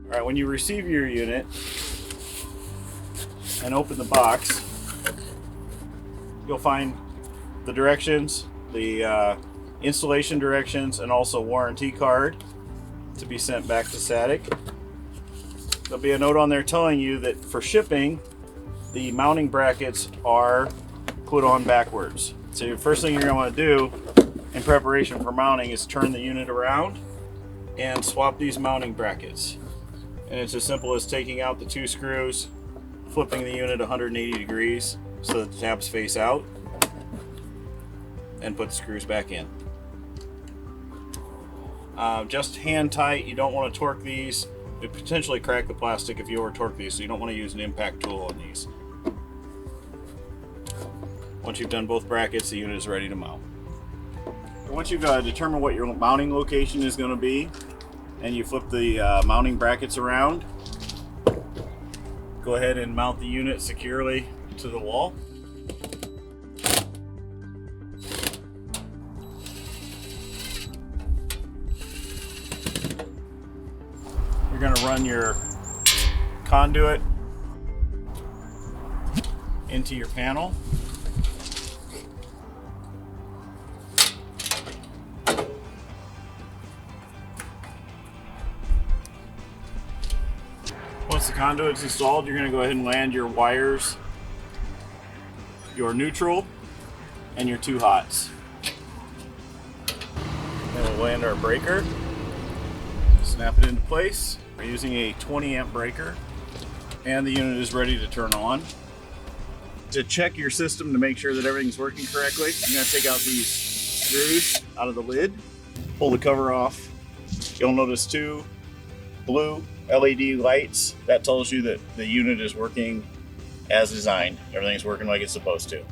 Alright, when you receive your unit and open the box, you'll find the directions, the installation directions, and also warranty card to be sent back to Satic. There'll be a note on there telling you that for shipping, the mounting brackets are put on backwards. So the first thing you're going to want to do in preparation for mounting is turn the unit around and swap these mounting brackets. And it's as simple as taking out the 2 screws, flipping the unit 180 degrees so that the tabs face out, and put the screws back in. Just hand tight. You don't want to torque these. It potentially crack the plastic if you over torque these, so you don't want to use an impact tool on these. Once you've done both brackets, the unit is ready to mount. Once you've determined what your mounting location is going to be, and you flip the mounting brackets around, go ahead and mount the unit securely to the wall. You're going to run your conduit into your panel. Once the conduit's installed, you're going to go ahead and land your wires, your neutral, and your 2 hots. Then we'll land our breaker, snap it into place. We're using a 20 amp breaker, and the unit is ready to turn on. To check your system to make sure that everything's working correctly, you're going to take out these screws out of the lid, pull the cover off. You'll notice 2 blue LED lights. That tells you that the unit is working as designed. Everything's working like it's supposed to.